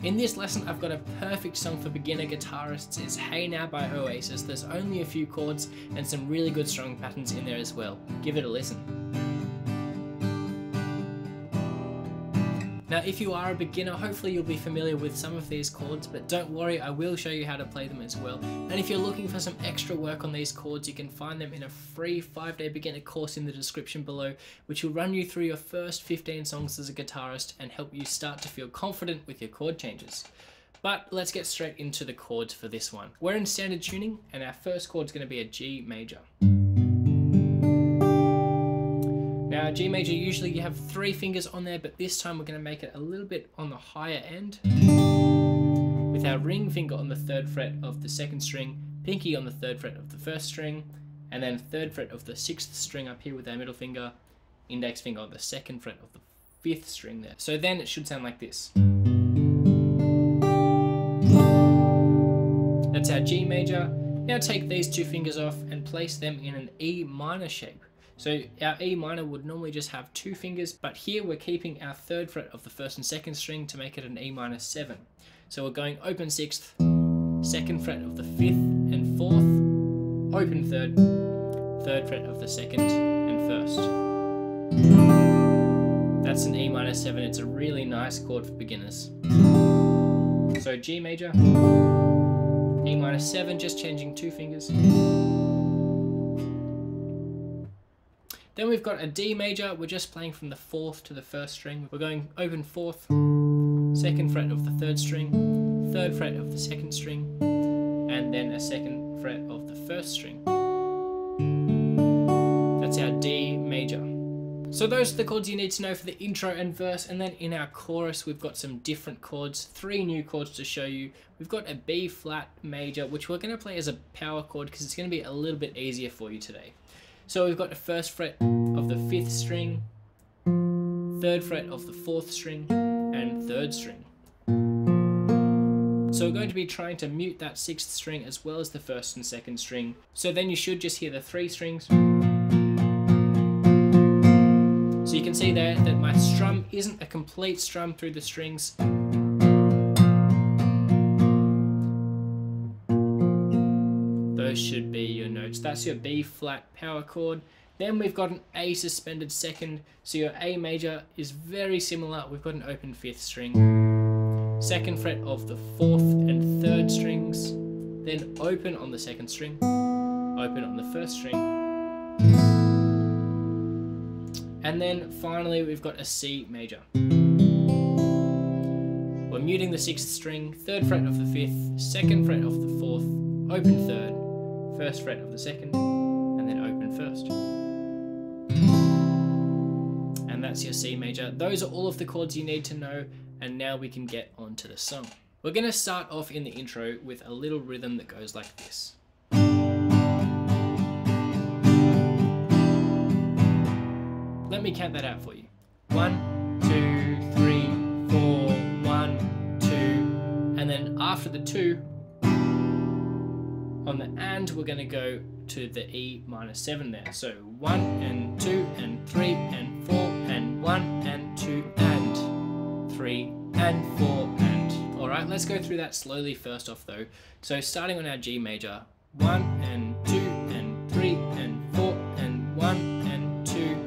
In this lesson, I've got a perfect song for beginner guitarists. It's Hey Now by Oasis. There's only a few chords and some really good strumming patterns in there as well. Give it a listen. Now, if you are a beginner, hopefully you'll be familiar with some of these chords, but don't worry, I will show you how to play them as well. And if you're looking for some extra work on these chords, you can find them in a free 5-day beginner course in the description below, which will run you through your first 15 songs as a guitarist and help you start to feel confident with your chord changes. But let's get straight into the chords for this one. We're in standard tuning, and our first chord is going to be a G major. Now, G major, usually you have 3 fingers on there, but this time we're going to make it a little bit on the higher end, with our ring finger on the 3rd fret of the 2nd string, pinky on the 3rd fret of the 1st string, and then 3rd fret of the 6th string up here with our middle finger, index finger on the 2nd fret of the 5th string there. So then it should sound like this. That's our G major. Now take these 2 fingers off and place them in an E minor shape. So our E minor would normally just have 2 fingers, but here we're keeping our 3rd fret of the 1st and 2nd string to make it an E minor 7. So we're going open 6th, 2nd fret of the 5th and 4th, open 3rd, 3rd fret of the 2nd and 1st. That's an E minor 7. It's a really nice chord for beginners. So G major, E minor 7, just changing 2 fingers. Then we've got a D major. We're just playing from the 4th to the 1st string. We're going open 4th, 2nd fret of the 3rd string, 3rd fret of the 2nd string, and then a 2nd fret of the 1st string. That's our D major. So those are the chords you need to know for the intro and verse, and then in our chorus we've got some different chords, 3 new chords to show you. We've got a B flat major, which we're going to play as a power chord because it's going to be a little bit easier for you today. So we've got the 1st fret of the 5th string, 3rd fret of the 4th string, and 3rd string. So we're going to be trying to mute that 6th string as well as the 1st and 2nd string. So then you should just hear the 3 strings. So you can see there that my strum isn't a complete strum through the strings. Those should be your notes. That's your B flat power chord. Then we've got an A suspended 2nd. So your A major is very similar. We've got an open 5th string, 2nd fret of the 4th and 3rd strings, then open on the 2nd string, open on the 1st string, and then finally we've got a C major. We're muting the 6th string, 3rd fret of the 5th, 2nd fret of the 4th, open 3rd, 1st fret of the 2nd, and then open 1st. And that's your C major. Those are all of the chords you need to know, and now we can get on to the song. We're going to start off in the intro with a little rhythm that goes like this. Let me count that out for you. 1, 2, 3, 4, 1, 2, and then after the 2, on the and, we're going to go to the E minor 7 there. So 1 and 2 and 3 and 4 and 1 and 2 and 3 and 4 and. Alright, let's go through that slowly first off though. So starting on our G major, 1 and 2 and 3 and 4 and 1 and 2.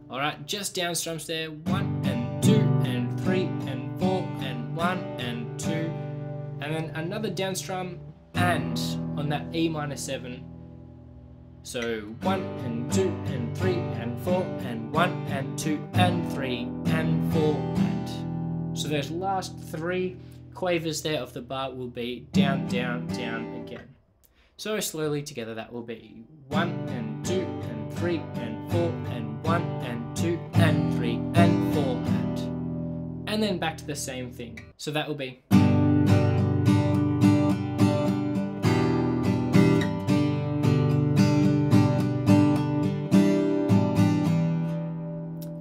Alright, just down strums there, 1 and 2 and 3 and 4 and 1 and 2. And then another down strum and on that E minor 7. So 1 and 2 and 3 and 4 and 1 and 2 and 3 and 4 and. So those last 3 quavers there of the bar will be down, down, down again. So slowly together that will be 1 and 2 and 3 and 4 and 1 and 2 and 3 and 4 and then back to the same thing. So that will be.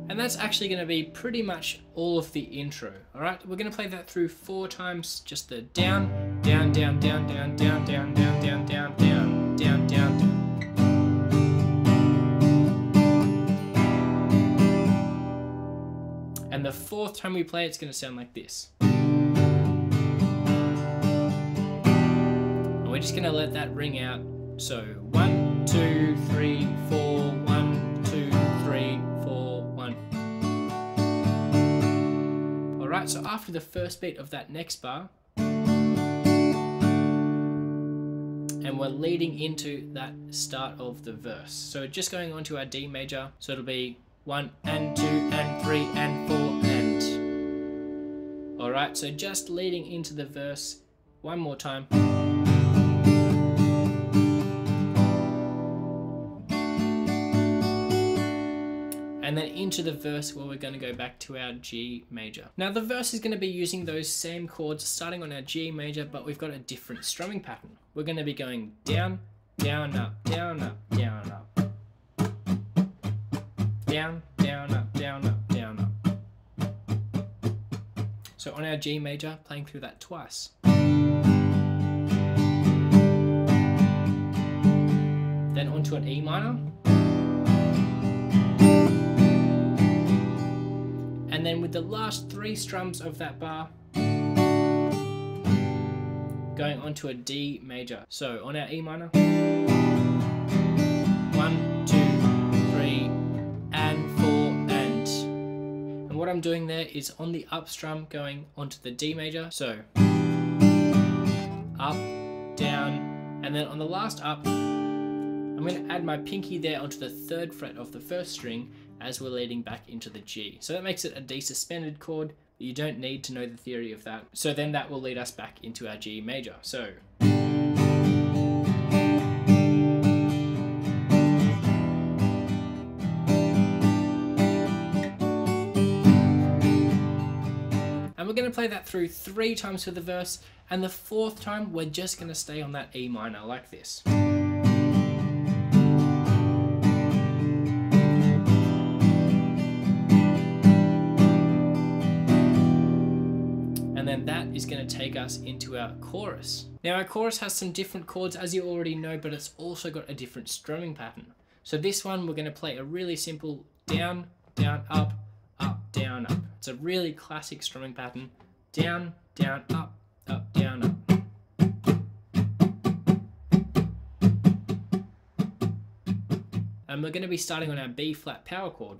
And that's actually going to be pretty much all of the intro. Alright, we're going to play that through 4 times, just the down, down, down, down, down, down, down, down, down, down, down, down, down. And And the fourth time we play, it's going to sound like this. We're just going to let that ring out. So 1, 2, 3, 4, 1, 2, 3, 4, 1. Alright, so after the first beat of that next bar, and we're leading into that start of the verse. So just going on to our D major, so it'll be 1 and 2 and 3 and 4 and. Alright, so just leading into the verse one more time. And then into the verse where we're going to go back to our G major. Now the verse is going to be using those same chords starting on our G major, but we've got a different strumming pattern. We're going to be going down, down, up, down, up, down, up. Down, down, up, down, up, down, up. So on our G major, playing through that twice. Then onto an E minor. And then with the last 3 strums of that bar, going onto a D major. So on our E minor, 1, 2, 3, and 4, and. And what I'm doing there is on the up strum going onto the D major. So up, down, and then on the last up, I'm going to add my pinky there onto the 3rd fret of the 1st string as we're leading back into the G. So that makes it a D suspended chord, but you don't need to know the theory of that. So then that will lead us back into our G major. So and we're going to play that through 3 times for the verse, and the 4th time we're just going to stay on that E minor like this. And then that is going to take us into our chorus. Now our chorus has some different chords as you already know, but it's also got a different strumming pattern. So this one we're going to play a really simple down, down, up, up, down, up. It's a really classic strumming pattern. Down, down, up, up, down, up. And we're going to be starting on our B flat power chord.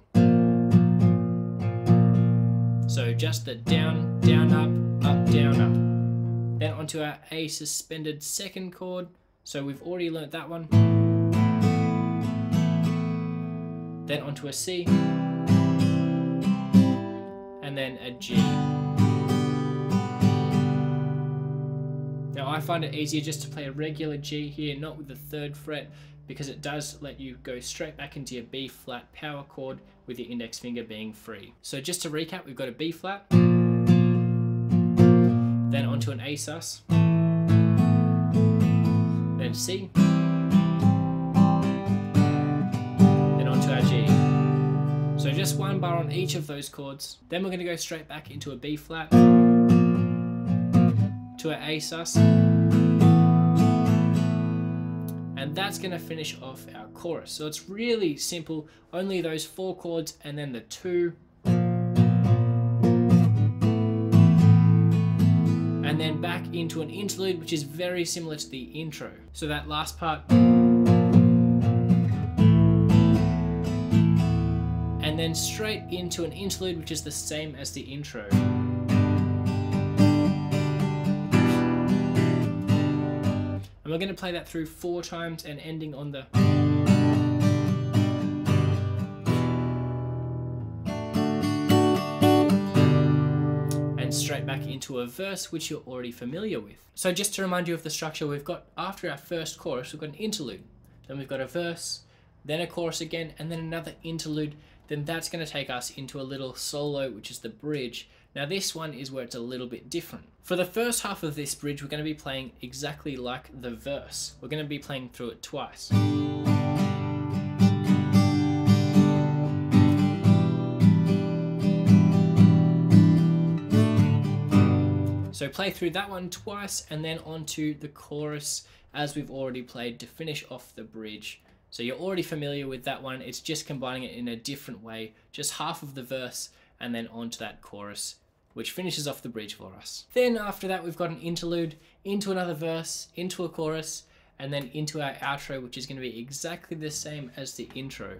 So just the down, down, up, up, down, up. Then onto our A suspended 2nd chord. So we've already learnt that one. Then onto a C. And then a G. Now I find it easier just to play a regular G here, not with the 3rd fret, because it does let you go straight back into your B flat power chord with your index finger being free. So just to recap, we've got a B flat, then onto an A sus, then C, then onto our G. So just 1 bar on each of those chords. Then we're going to go straight back into a B flat, to an A sus, and that's going to finish off our chorus. So it's really simple, only those 4 chords and then the 2, and then back into an interlude, which is very similar to the intro. So that last part, and then straight into an interlude, which is the same as the intro. And we're going to play that through 4 times and ending on the. And straight back into a verse, which you're already familiar with. So just to remind you of the structure, we've got, after our first chorus, we've got an interlude. Then we've got a verse, then a chorus again, and then another interlude. Then that's going to take us into a little solo, which is the bridge. Now this one is where it's a little bit different. For the first half of this bridge, we're going to be playing exactly like the verse. We're going to be playing through it twice. So play through that one twice and then onto the chorus as we've already played to finish off the bridge. So you're already familiar with that one, it's just combining it in a different way, just half of the verse and then onto that chorus, which finishes off the bridge for us. Then after that, we've got an interlude into another verse, into a chorus, and then into our outro, which is going to be exactly the same as the intro.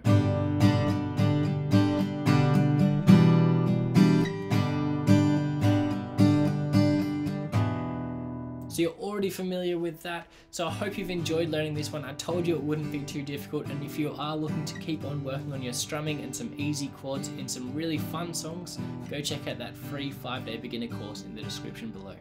So you're already familiar with that, so I hope you've enjoyed learning this one. I told you it wouldn't be too difficult, and if you are looking to keep on working on your strumming and some easy chords in some really fun songs, go check out that free 5-day beginner course in the description below.